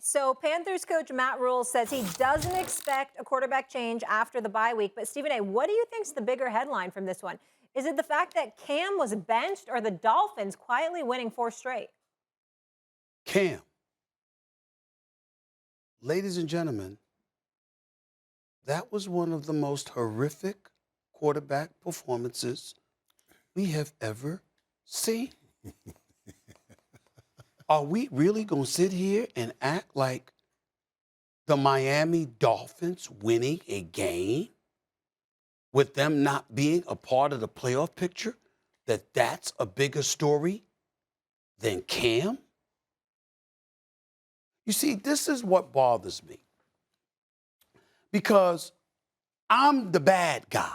So Panthers coach Matt Rule says he doesn't expect a quarterback change after the bye week. But Stephen A., what do you think's the bigger headline from this one? Is it the fact that Cam was benched or the Dolphins quietly winning 4 straight? Cam. Ladies and gentlemen, that was one of the most horrific quarterback performances we have ever seen. Are we really going to sit here and act like the Miami Dolphins winning a game with them not being a part of the playoff picture, that's a bigger story than Cam? You see, this is what bothers me. Because I'm the bad guy.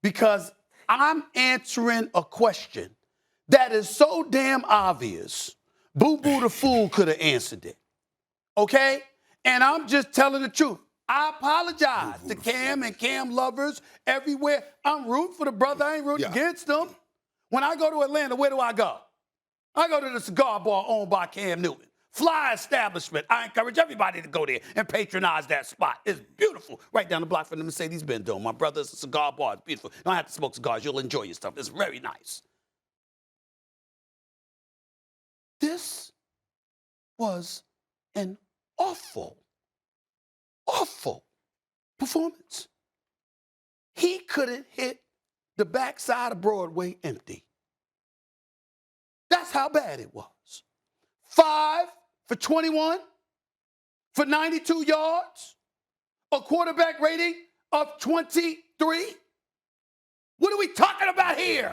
Because I'm answering a question that is so damn obvious, Boo Boo the Fool could have answered it. Okay? And I'm just telling the truth. I apologize to Cam and Cam lovers everywhere. I'm rooting for the brother. I ain't rooting against him. When I go to Atlanta, where do I go? I go to the cigar bar owned by Cam Newton. Fly establishment. I encourage everybody to go there and patronize that spot. It's beautiful. Right down the block from the Mercedes-Benz Dome. My brother's a cigar bar. It's beautiful. You don't have to smoke cigars. You'll enjoy your stuff. It's very nice. This was an awful performance. He couldn't hit the backside of Broadway empty. That's how bad it was. 5 for 21 for 92 yards, a quarterback rating of 23. What are we talking about here?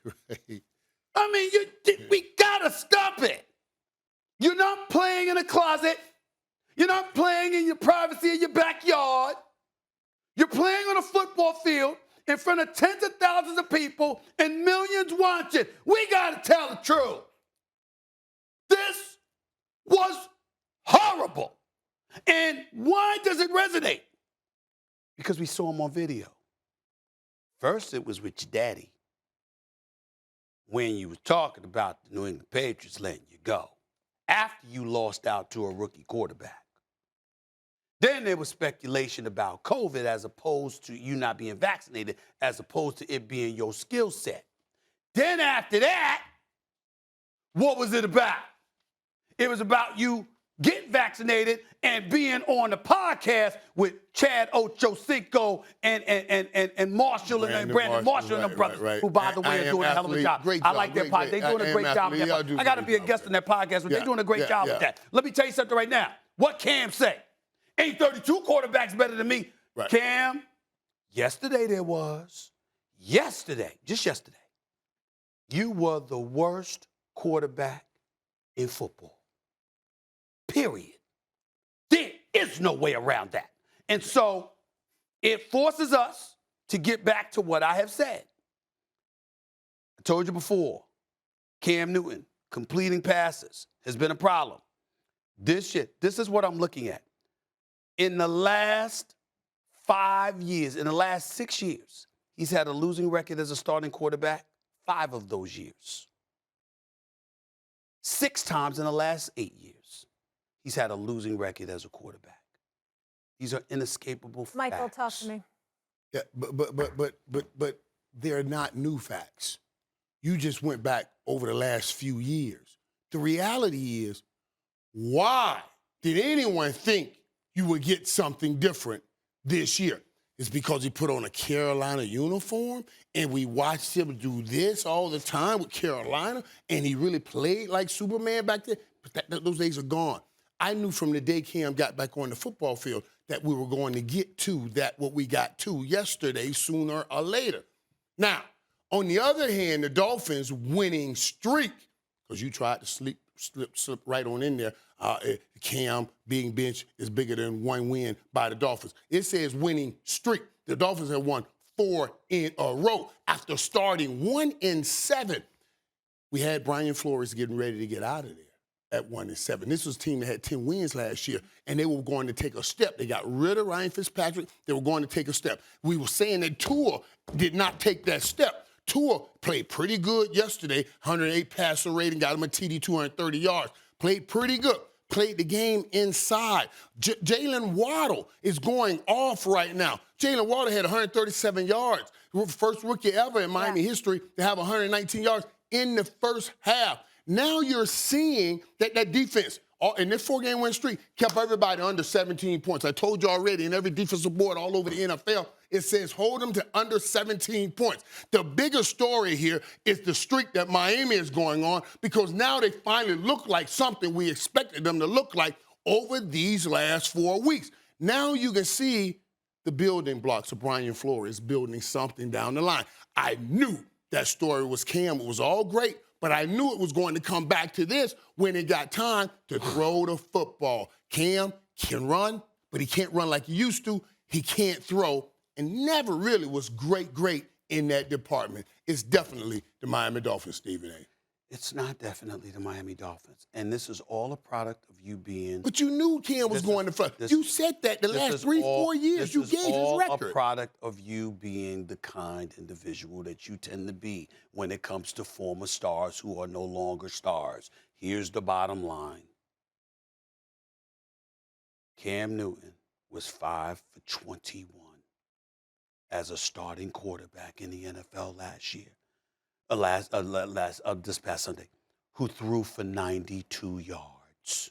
Right. I mean, we gotta stop it. You're not playing in a closet. You're not playing in your privacy in your backyard. You're playing on a football field in front of tens of thousands of people and millions watching. We gotta tell the truth. This was horrible. And why does it resonate? Because we saw him on video. First, it was with your daddy when you were talking about the New England Patriots letting you go after you lost out to a rookie quarterback. Then there was speculation about COVID as opposed to you not being vaccinated, as opposed to it being your skill set. Then after that, what was it about? It was about you getting vaccinated and being on the podcast with Chad Ochocinco and Marshall and Brandon Marshall and them brothers, who, by the way, are doing a hell of a job. I like their podcast. They're doing a great job with that. I got to be a guest on that podcast, but they're doing a great job with that. Let me tell you something right now. What Cam say? Ain't 32 quarterbacks better than me. Right. Cam, yesterday there was. Just yesterday, you were the worst quarterback in football. Period. There is no way around that. And so it forces us to get back to what I have said. I told you before, Cam Newton completing passes has been a problem. This is what I'm looking at. In the last 5 years, in the last 6 years, he's had a losing record as a starting quarterback 5 of those years. 6 times in the last 8 years, he's had a losing record as a quarterback. These are inescapable facts. Michael, talk to me. Yeah, but they're not new facts. You just went back over the last few years. The reality is, why did anyone think you would get something different this year? It's because he put on a Carolina uniform, and we watched him do this all the time with Carolina, and he really played like Superman back then. But those days are gone. I knew from the day Cam got back on the football field that we were going to get to that what we got to yesterday sooner or later. Now, on the other hand, the Dolphins' winning streak, because you tried to slip right on in there, Cam being benched is bigger than one win by the Dolphins. It says winning streak. The Dolphins have won 4 in a row after starting 1-7. We had Brian Flores getting ready to get out of there at 1-7. This was a team that had 10 wins last year, and they were going to take a step. They got rid of Ryan Fitzpatrick. They were going to take a step. We were saying that Tua did not take that step. Tua played pretty good yesterday, 108 passer rating, got him a TD, 230 yards. Played pretty good. played the game inside. Jalen Waddle is going off right now. Jalen Waddle had 137 yards. First rookie ever in Miami history to have 119 yards in the first half. Now you're seeing that defense, in this 4-game win streak, kept everybody under 17 points. I told you already, in every defensive board all over the NFL, it says hold them to under 17 points. The bigger story here is the streak that Miami is going on, because now they finally look like something we expected them to look like over these last 4 weeks. Now you can see the building blocks of Brian Flores building something down the line. I knew that story was Cam. It was all great, but I knew it was going to come back to this when it got time to throw the football. Cam can run, but he can't run like he used to. He can't throw, and never really was great in that department. It's definitely the Miami Dolphins, Stephen A. It's not definitely the Miami Dolphins. And this is all a product of you being... But you knew Cam was going to front. You said that the last 3-4 years. You gave his record. This is a product of you being the kind individual that you tend to be when it comes to former stars who are no longer stars. Here's the bottom line. Cam Newton was 5 for 21 as a starting quarterback in the NFL last year. This past Sunday, who threw for 92 yards.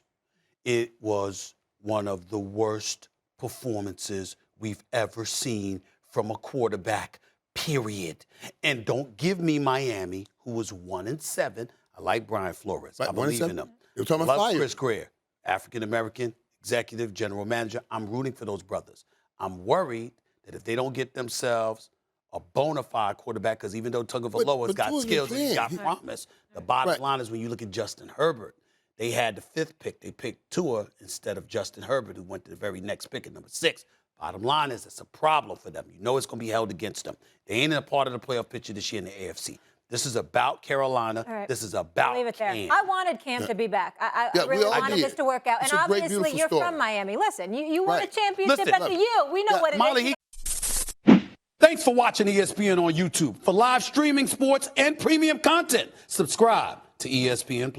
It was one of the worst performances we've ever seen from a quarterback, period. And don't give me Miami, who was 1-7. I like Brian Flores. Right, I believe in him. You're talking about fire. Chris Greer, African-American, executive, general manager. I'm rooting for those brothers. I'm worried that if they don't get themselves a bona fide quarterback, because even though Tagovailoa's got skills and he's got promise, the bottom line is when you look at Justin Herbert, they had the 5th pick. They picked Tua instead of Justin Herbert, who went to the very next pick at number 6. Bottom line is it's a problem for them. You know it's going to be held against them. They ain't in a part of the playoff picture this year in the AFC. This is about Carolina. Right. This is about leave it there. Cam. I wanted Cam to be back. I really wanted this to work out. It's and a great, obviously, you're story. from Miami. Listen, you won a championship at the U. We know what it Molly, is. Thanks for watching ESPN on YouTube. For live streaming, sports, and premium content, subscribe to ESPN+.